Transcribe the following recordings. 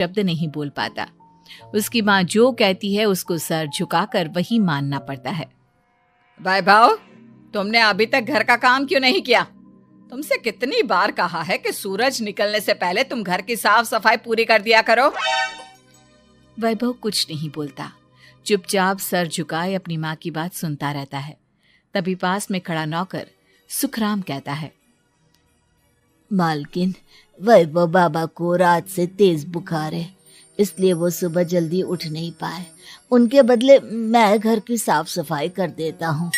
शब्द नहीं बोल पाता। उसकी माँ जो कहती है उसको सर झुकाकर वही मानना पड़ता है। वैभव, तुमने अभी तक घर का काम क्यों नहीं किया? तुमसे कितनी बार कहा है कि सूरज निकलने से पहले तुम घर की साफ सफाई पूरी कर दिया करो। वैभव कुछ नहीं बोलता, चुपचाप सर झुकाए अपनी माँ की बात सुनता रहता है। तभी पास में खड़ा नौकर सुखराम कहता है, मालकिन, वैभव बाबा को रात से तेज बुखार है, इसलिए वो सुबह जल्दी उठ नहीं पाए। उनके बदले मैं घर की साफ सफाई कर देता हूँ।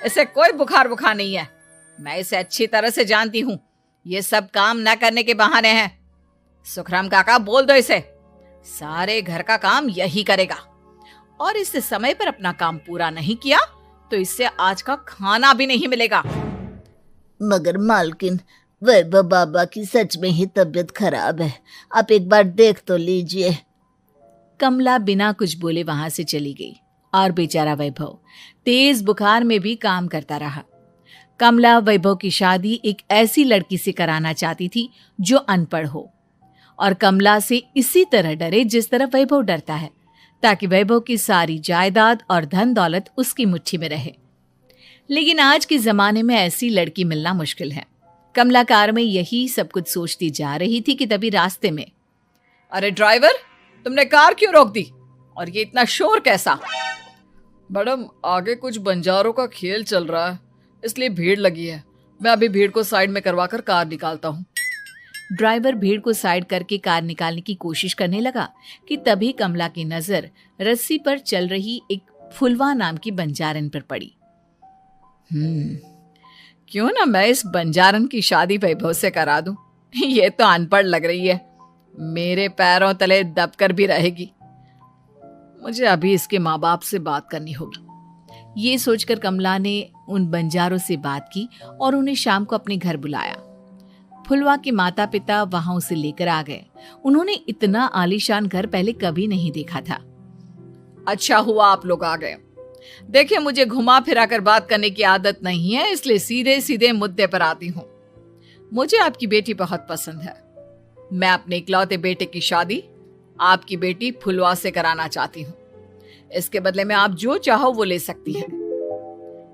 इसे कोई बुखार नहीं है, मैं इसे अच्छी तरह से जानती हूँ। ये सब काम न करने के बहाने हैं। सुखराम काका, बोल दो इसे, सारे घर का काम यही करेगा, और इससे समय पर अपना काम पूरा नहीं किया तो इससे आज का खाना भी नहीं मिलेगा। मगर मालकिन, वैभव बाबा की सच में ही तबीयत खराब है, आप एक बार देख तो लीजिए। कमला बिना कुछ बोले वहां से चली गई और बेचारा वैभव तेज बुखार में भी काम करता रहा। कमला वैभव की शादी एक ऐसी लड़की से कराना चाहती थी जो अनपढ़ हो और कमला से इसी तरह डरे जिस तरह वैभव डरता है, ताकि वैभव की सारी जायदाद और धन दौलत उसकी मुट्ठी में रहे। लेकिन आज के जमाने में ऐसी लड़की मिलना मुश्किल है। कमला कार में यही सब कुछ सोचती जा रही थी कि तभी रास्ते में, अरे ड्राइवर, तुमने कार क्यों रोक दी? और ये इतना शोर कैसा? मैडम, आगे कुछ बंजारों का खेल चल रहा है, इसलिए भीड़ लगी है। मैं अभी भीड़ को साइड में करवाकर कार निकालता हूँ। ड्राइवर भीड़ को साइड करके कार निकालने की कोशिश करने लगा कि तभी कमला की नजर रस्सी पर चल रही एक फुलवा नाम की बंजारन पर पड़ी। क्यों ना मैं इस बंजारन की शादी वैभव से करा दूं? ये तो अनपढ़ लग रही है, मेरे पैरों तले दबकर भी रहेगी। मुझे अभी इसके माँ बाप से बात करनी होगी। ये सोचकर कमला ने उन बंजारों से बात की और उन्हें शाम को अपने घर बुलाया। फुलवा के माता पिता वहां उसे लेकर आ गए। उन्होंने इतना आलीशान घर पहले कभी नहीं देखा था। अच्छा हुआ आप लोग आ गए। देखिए, मुझे घुमा फिरा कर बात करने की आदत नहीं है, इसलिए सीधे सीधे मुद्दे पर आती हूँ। मुझे आपकी बेटी बहुत पसंद है। मैं अपने इकलौते बेटे की शादी आपकी बेटी फुलवा से कराना चाहती हूँ। इसके बदले में आप जो चाहो वो ले सकती हैं।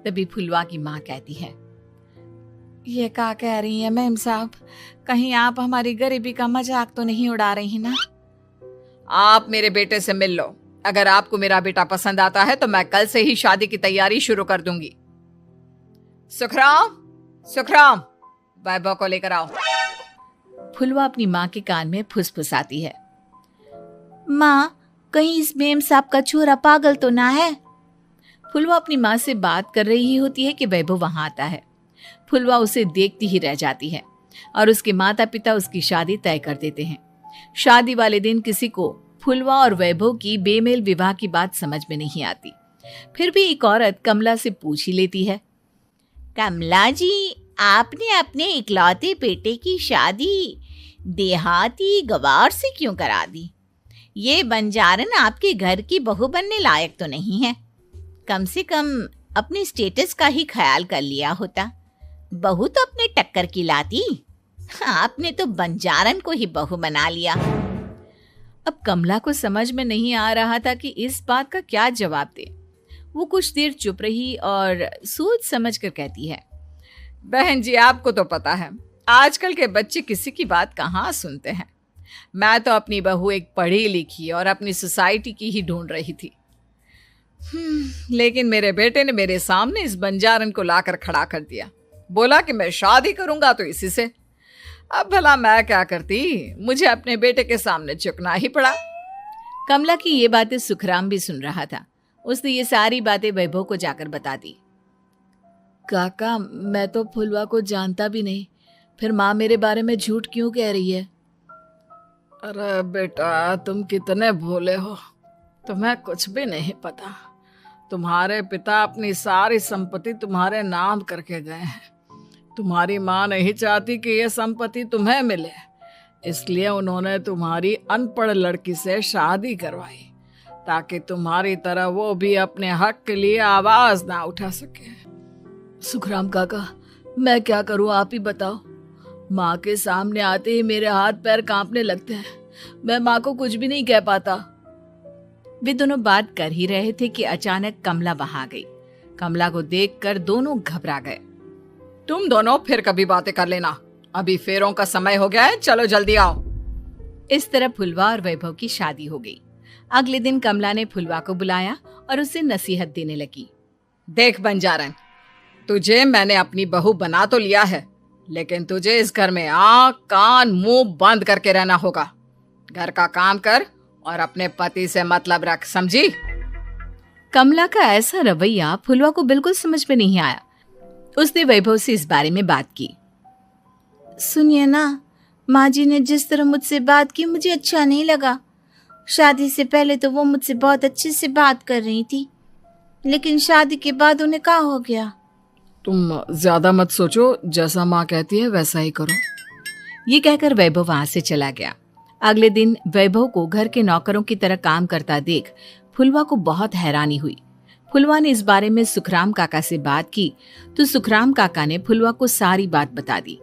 तभी फुलवा की माँ कहती है, ये क्या कह रही है मैम साहब? कहीं आप हमारी गरीबी का मजाक तो नहीं उड़ा रही ना? आप मेरे बेटे से मिल लो। अगर आपको मेरा बेटा पसंद आता है तो मैं कल से ही शादी की तैयारी शुरू कर दूंगी। सुखराम, वैभव को लेकर आओ। फुलवा अपनी माँ के कान में फुसफुसाती है, माँ, कहीं इस मेम साहब का छोरा पागल तो ना है? फुलवा अपनी माँ से बात कर रही होती है कि वैभव वहां आता है। फुलवा उसे देखती ही रह जाती है और उसके माता पिता उसकी शादी तय कर देते हैं। शादी वाले दिन किसी को फुलवा और वैभव की बेमेल विवाह की बात समझ में नहीं आती। फिर भी एक औरत कमला से पूछ ही लेती है, कमला जी, आपने अपने इकलौते बेटे की शादी देहाती गवार से क्यों करा दी? ये बंजारन आपके घर की बहू बनने लायक तो नहीं है। कम से कम अपने स्टेटस का ही ख्याल कर लिया होता। बहू तो अपने टक्कर की लाती, आपने तो बंजारन को ही बहू बना लिया। अब कमला को समझ में नहीं आ रहा था कि इस बात का क्या जवाब दे। वो कुछ देर चुप रही और सोच समझ कर कहती है, बहन जी, आपको तो पता है आजकल के बच्चे किसी की बात कहाँ सुनते हैं। मैं तो अपनी बहू एक पढ़ी लिखी और अपनी सोसाइटी की ही ढूंढ रही थी। लेकिन मेरे बेटे ने मेरे सामने इस बंजारन को लाकर खड़ा कर दिया। बोला कि मैं शादी करूंगा तो इसी से। अब भला मैं क्या करती, मुझे अपने बेटे के सामने झुकना ही पड़ा। कमला की ये बातें सुखराम भी सुन रहा था। उसने ये सारी बातें वैभव को जाकर बता दी। काका, मैं तो फुलवा को जानता भी नहीं, फिर माँ मेरे बारे में झूठ क्यों कह रही है? अरे बेटा, तुम कितने भोले हो, तुम्हें कुछ भी नहीं पता। तुम्हारे पिता अपनी सारी संपत्ति तुम्हारे नाम करके गए हैं। तुम्हारी माँ नहीं चाहती कि यह संपत्ति तुम्हें मिले, इसलिए उन्होंने तुम्हारी अनपढ़ लड़की से शादी करवाई ताकि तुम्हारी तरह वो भी अपने हक के लिए आवाज ना उठा सके। सुखराम काका, मैं क्या करूं, आप ही बताओ। माँ के सामने आते ही मेरे हाथ पैर कांपने लगते हैं। मैं माँ को कुछ भी नहीं कह पाता। वे दोनों बात कर ही रहे थे कि अचानक कमला वहां आ गई। कमला को देखकर दोनों घबरा गए। तुम दोनों फिर कभी बातें कर लेना, अभी फेरों का समय हो गया है, चलो जल्दी आओ। इस तरह फुलवा और वैभव की शादी हो गई। अगले दिन कमला ने फुलवा को बुलाया और उसे नसीहत देने लगी। देख बंजारन, तुझे मैंने अपनी बहू बना तो लिया है, लेकिन तुझे इस घर में आँख कान मुंह बंद करके रहना होगा। घर का काम कर और अपने पति से मतलब रख, समझी? कमला का ऐसा रवैया फुलवा को बिल्कुल समझ में नहीं आया। उसने वैभव से इस बारे में बात की। सुनिए ना, माँ जी ने जिस तरह मुझसे बात की मुझे अच्छा नहीं लगा। शादी से पहले तो वो मुझसे बहुत अच्छे से बात कर रही थी, लेकिन शादी के बाद उन्हें क्या हो गया? तुम ज्यादा मत सोचो, जैसा माँ कहती है वैसा ही करो। ये कहकर वैभव वहां से चला गया। अगले दिन वैभव को घर के नौकरों की तरह काम करता देख फुलवा को बहुत हैरानी हुई। फुलवा ने इस बारे में सुखराम काका से बात की तो सुखराम काका ने फुलवा को सारी बात बता दी।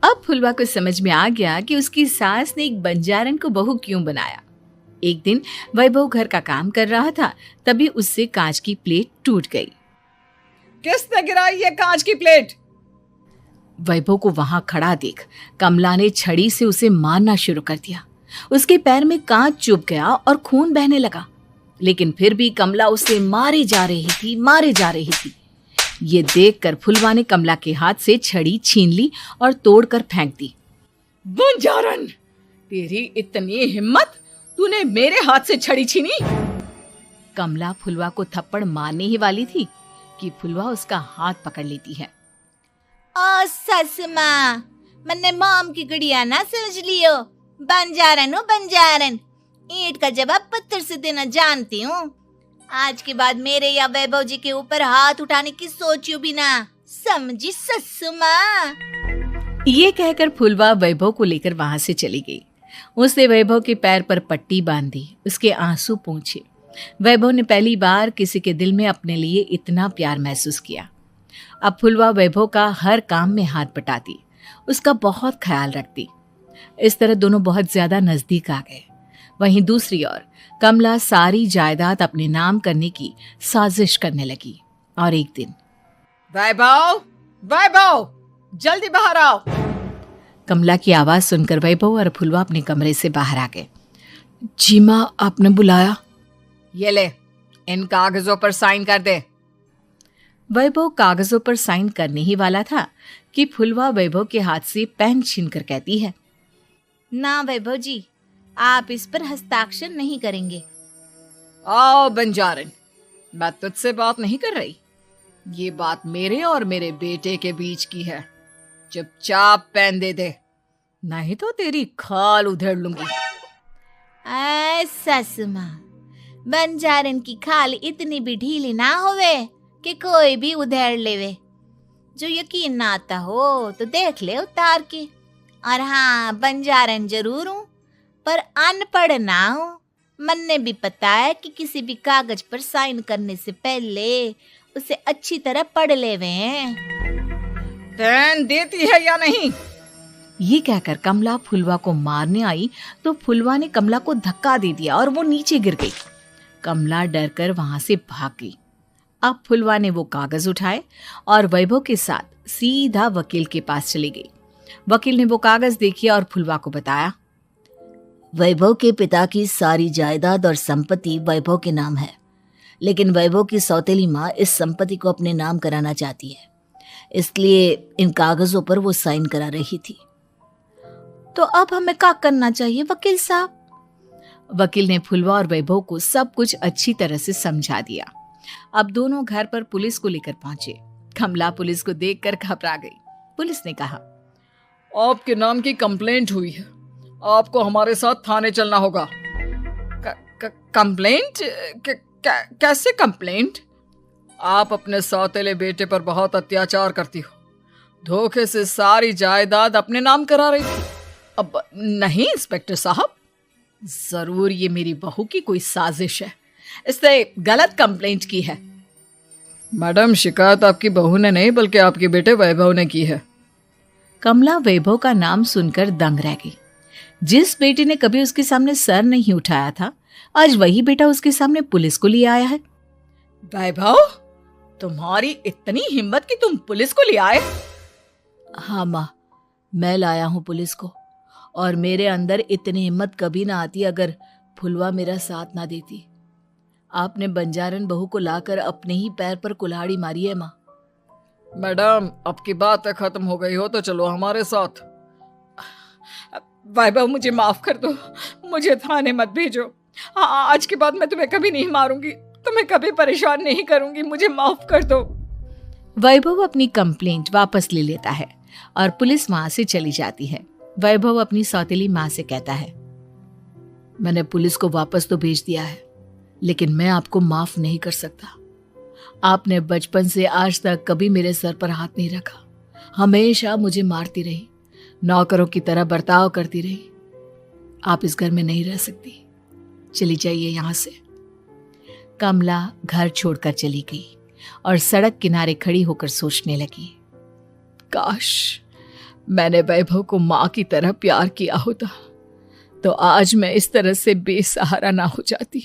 अब फुलवा को समझ में आ गया कि उसकी सास ने एक बंजारन को बहू क्यों बनाया। एक दिन वैभव घर का काम कर रहा था, तभी उससे कांच की प्लेट टूट गई। किसने गिराई ये कांच की प्लेट? वैभव को वहां खड़ा देख कमला ने छड़ी से उसे मारना शुरू कर दिया। उसके पैर में कांच चुभ गया और खून बहने लगा, लेकिन फिर भी कमला उसे मारे जा रही थी। ये देखकर फुलवा ने कमला के हाथ से छड़ी छीन ली और तोड़कर फेंक दी। बंजारन, तेरी इतनी हिम्मत, तूने मेरे हाथ से छड़ी छीनी? कमला फुलवा को थप्पड़ मारने ही वाली थी कि फुलवा उसका हाथ पकड़ लेती है। ओ ससु माँ, मैंने मोम की गुड़िया ना समझ लियो। बंजारन हो बंजारन, ईंट का जवाब पत्थर से देना जानती हूँ। आज के बाद मेरे या वैभव जी के ऊपर हाथ उठाने की सोचियो भी ना, समझी ससु माँ? ये कहकर फुलवा वैभव को लेकर वहां से चली गई। उसने वैभव के पैर पर पट्टी बांधी, उसके आंसू पोंछे। वैभव ने पहली बार किसी के दिल में अपने लिए इतना प्यार महसूस किया। अब फुलवा वैभव का हर काम में हाथ बटाती, उसका बहुत ख्याल रखती। इस तरह दोनों बहुत ज्यादा नजदीक आ गए। वहीं दूसरी ओर कमला सारी जायदाद अपने नाम करने की साजिश करने लगी। और एक दिन, वैभव, जल्दी बाहर आओ। कमला की आवाज सुनकर वैभव और फुलवा अपने कमरे से बाहर आ गए। जी माँ, आपने बुलाया? ये ले, इन कागजों पर साइन कर दे। वैभव कागजों पर साइन करने ही वाला था कि फुलवा वैभव के हाथ से पेन छीनकर कहती है, ना वैभव जी, आप इस पर हस्ताक्षर नहीं करेंगे। आओ बंजारन, मैं तुझसे बात नहीं कर रही। ये बात मेरे और मेरे बेटे के बीच की है। चुपचाप पेन दे दे, नहीं तो तेरी खाल उधेड़ लूंगी। ससु माँ, बंजारन की खाल इतनी भी ढीली ना होवे कि कोई भी उधेड़ लेवे। जो यकीन ना आता हो तो देख ले उतार के। और हाँ, बंजारन जरूर हूँ पर अनपढ़ ना हूँ। मन्ने भी पता है कि किसी भी कागज पर साइन करने से पहले उसे अच्छी तरह पढ़ लेवे हैं। पेन देती है या नहीं? ये कहकर कमला फुलवा को मारने आई तो फुलवा ने कमला को धक्का दे दिया और वो नीचे गिर गई। कमला डरकर वहां से भाग गई। अब फुलवा ने वो कागज उठाए और वैभव के साथ सीधा वकील के पास चली गई। वकील ने वो कागज देखे और फुलवा को बताया, वैभव के पिता की सारी जायदाद और संपत्ति वैभव के नाम है, लेकिन वैभव की सौतेली माँ इस संपत्ति को अपने नाम कराना चाहती है, इसलिए इन कागजों पर वो साइन करा रही थी। तो अब हमें क्या करना चाहिए वकील साहब? वकील ने फुलवा और वैभव को सब कुछ अच्छी तरह से समझा दिया। अब दोनों घर पर पुलिस को लेकर पहुंचे। कमला पुलिस को देखकर घबरा गई। पुलिस ने कहा, आपके नाम की कंप्लेंट हुई है, आपको हमारे साथ थाने चलना होगा। कंप्लेंट? कैसे कंप्लेंट? आप अपने सौतेले बेटे पर बहुत अत्याचार करती हो, धोखे से सारी जायदाद अपने नाम करा रही थी। अब नहीं इंस्पेक्टर साहब, जरूर ये मेरी बहू की कोई साजिश है, इसने गलत कंप्लेंट की है। मैडम, शिकायत आपकी बहू ने नहीं बल्कि आपके बेटे वैभव ने की है। कमला वैभव का नाम सुनकर दंग रह गई। जिस बेटे ने कभी उसके सामने सर नहीं उठाया था, आज वही बेटा उसके सामने पुलिस को लिए आया है। वैभव, तुम्हारी इतनी हिम्मत कि तुम पुलिस को ले आए? हाँ माँ, मैं लाया हूँ पुलिस को, और मेरे अंदर इतनी हिम्मत कभी ना आती अगर फुलवा मेरा साथ ना देती। आपने बंजारन बहू को लाकर अपने ही पैर पर कुल्हाड़ी मारी है माँ। मैडम, अब की बात खत्म हो गई हो तो चलो हमारे साथ। वैभव, मुझे माफ कर दो, मुझे थाने मत भेजो। आज के बाद मैं तुम्हें कभी नहीं मारूंगी, तुम्हें कभी परेशान नहीं करूंगी, मुझे माफ कर दो। वैभव अपनी कंप्लेंट वापस ले लेता है और पुलिस वहां से चली जाती है। वैभव अपनी सौतेली माँ से कहता है, मैंने पुलिस को वापस तो भेज दिया है, लेकिन मैं आपको माफ नहीं कर सकता। आपने बचपन से आज तक कभी मेरे सर पर हाथ नहीं रखा, हमेशा मुझे मारती रही, नौकरों की तरह बर्ताव करती रही। आप इस घर में नहीं रह सकती, चली जाइए यहां से। कमला घर छोड़कर चली गई और सड़क किनारे खड़ी होकर सोचने लगी, काश मैंने वैभव को माँ की तरह प्यार किया होता तो आज मैं इस तरह से बेसहारा ना हो जाती।